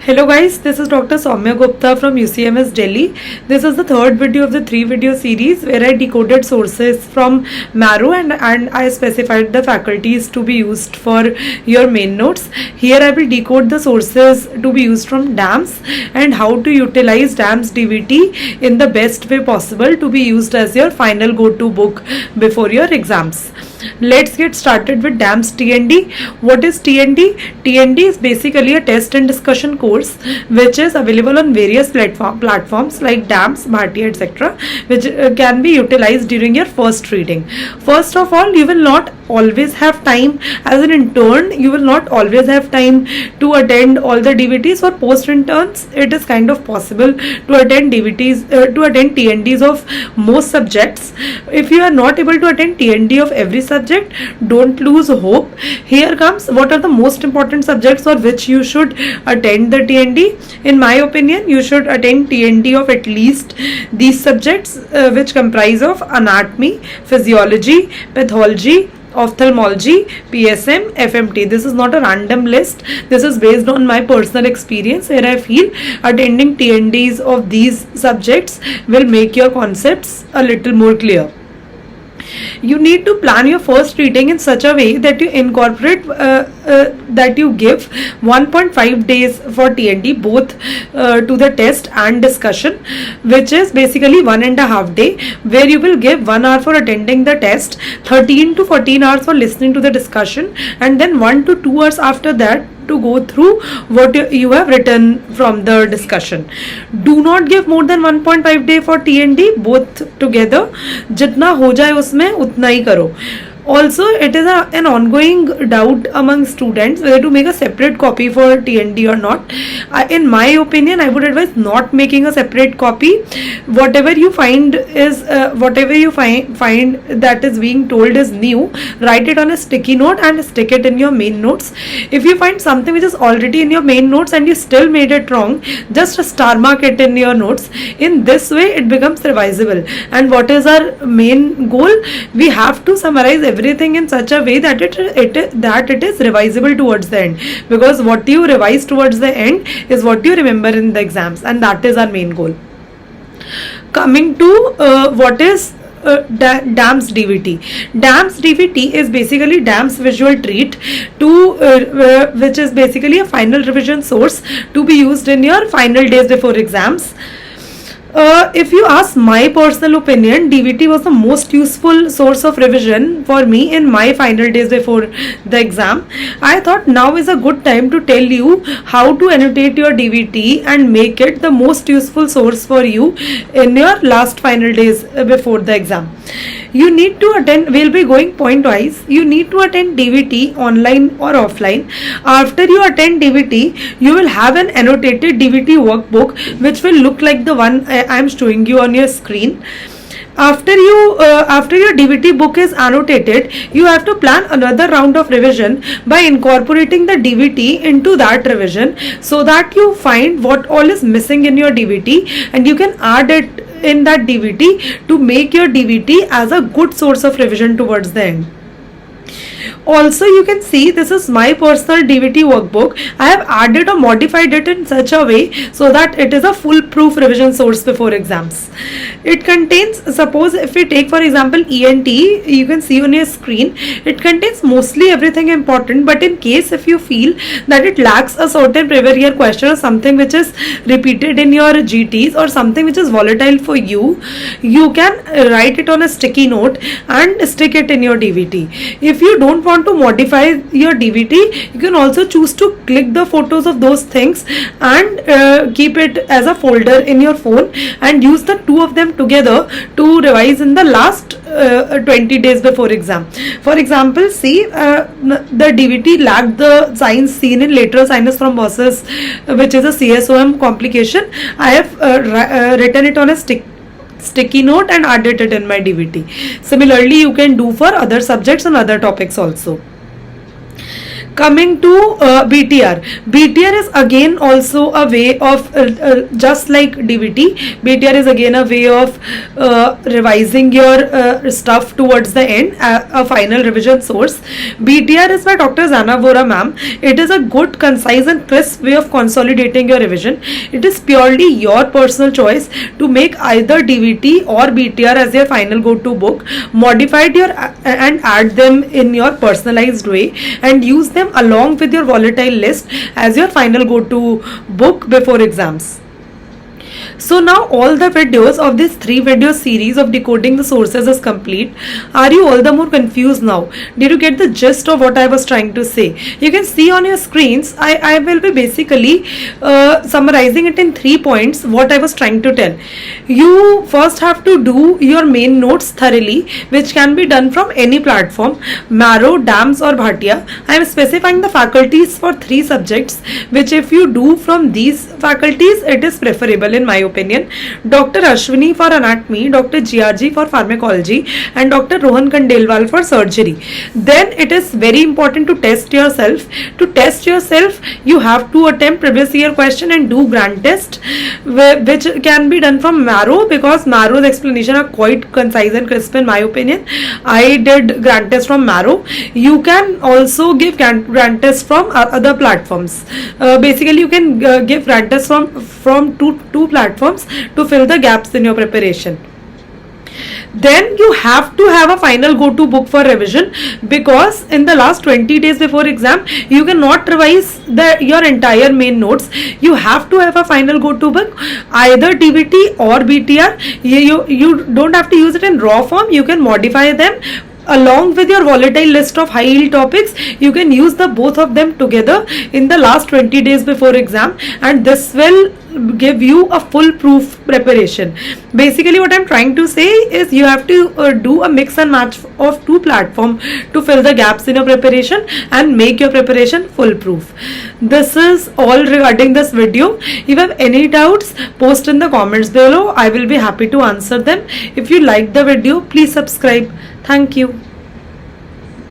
Hello guys, this is Dr. Soumya Gupta from UCMS Delhi. This is the third video of the 3 video series where I decoded sources from Marrow and I specified the faculties to be used for your main notes. Here I will decode the sources to be used from DAMS and how to utilize DAMS DVT in the best way possible to be used as your final go-to book before your exams. Let's get started with DAMS TND. What is TND? TND is basically a test and discussion course which is available on various platforms like DAMS, Bharti, etc., which can be utilized during your first reading. First of all, you will not always have time as an intern. You will not always have time to attend all the DVTs. For post interns, it is kind of possible to attend TNDs of most subjects. If you are not able to attend TND of every subject, don't lose hope. Here comes what are the most important subjects for which you should attend the TND. In my opinion, you should attend TND of at least these subjects which comprise of anatomy, physiology, pathology, ophthalmology, PSM, FMT. This is not a random list. This is based on my personal experience where I feel attending TNDs of these subjects will make your concepts a little more clear. You need to plan your first reading in such a way that you incorporate that you give 1.5 days for TND both to the test and discussion, which is basically 1.5 day, where you will give 1 hour for attending the test, 13 to 14 hours for listening to the discussion, and then 1 to 2 hours after that to go through what you have written from the discussion. Do not give more than 1.5 day for TND both together. जितना हो जाए उसमें उतना ही करो. Also, it is an ongoing doubt among students whether to make a separate copy for TND or not. In my opinion, I would advise not making a separate copy. Whatever you find that is being told is new, write it on a sticky note and stick it in your main notes. If you find something which is already in your main notes and you still made it wrong, just star mark it in your notes. In this way, it becomes revisable. And what is our main goal? We have to summarize everything in such a way that it is revisable towards the end, because what you revise towards the end is what you remember in the exams, and that is our main goal. Coming to what is DAMS DVT. DAMS DVT is basically DAMS visual treat which is basically a final revision source to be used in your final days before exams. If you ask my personal opinion, DVT was the most useful source of revision for me in my final days before the exam. I thought now is a good time to tell you how to annotate your DVT and make it the most useful source for you in your last final days before the exam. You need to attend, we'll be going point wise. You need to attend DVT online or offline. After you attend DVT, you will have an annotated DVT workbook which will look like the one I am showing you on your screen. After your DVT book is annotated, you have to plan another round of revision by incorporating the DVT into that revision so that you find what all is missing in your DVT and you can add it in that DVT to make your DVT as a good source of revision towards the end. Also, you can see this is my personal DVT workbook. I have added or modified it in such a way so that it is a foolproof revision source before exams. It contains, suppose if we take for example ENT, you can see on your screen, it contains mostly everything important, but in case if you feel that it lacks a certain previous year question or something which is repeated in your GTs or something which is volatile for you, you can write it on a sticky note and stick it in your DVT. If you don't want to modify your DVT, you can also choose to click the photos of those things and keep it as a folder in your phone and use the two of them together to revise in the last 20 days before exam. For example, see the DVT lacked the signs seen in lateral sinus thrombosis, which is a CSOM complication. I have written it on a sticky note and added it in my DVT. Similarly, you can do for other subjects and other topics also. Coming to BTR. BTR is again also a way of just like DVT. BTR is again a way of revising your stuff towards the end, a final revision source. BTR is by Dr. Zana Vora ma'am. It is a good, concise and crisp way of consolidating your revision. It is purely your personal choice to make either DVT or BTR as your final go-to book. Modified your and add them in your personalized way and use them along with your volatile list as your final go-to book before exams. So now all the videos of this 3 video series of decoding the sources is complete. Are you all the more confused now? Did you get the gist of what I was trying to say? You can see on your screens, I will be basically summarizing it in 3 points what I was trying to tell. You first have to do your main notes thoroughly, which can be done from any platform, Marrow, DAMS or Bhatia. I am specifying the faculties for 3 subjects, which if you do from these faculties, it is preferable in my opinion. Dr. Ashwini for anatomy, Dr. GRG for pharmacology and Dr. Rohan Kandelwal for surgery. Then it is very important to test yourself. To test yourself, you have to attempt previous year question and do grand test, which can be done from Marrow because Marrow's explanation are quite concise and crisp in my opinion. I did grand test from Marrow. You can also give grand test from other platforms. Basically, you can give grand test from two platforms to fill the gaps in your preparation. Then you have to have a final go-to book for revision because in the last 20 days before exam you cannot revise your entire main notes. You have to have a final go-to book, either DVT or BTR. You don't have to use it in raw form. You can modify them along with your volatile list of high yield topics. You can use the both of them together in the last 20 days before exam, and this will give you a foolproof preparation. Basically what I'm trying to say is you have to do a mix and match of 2 platforms to fill the gaps in your preparation and make your preparation foolproof. This is all regarding this video. If you have any doubts, post in the comments below. I will be happy to answer them. If you like the video, please subscribe. Thank you.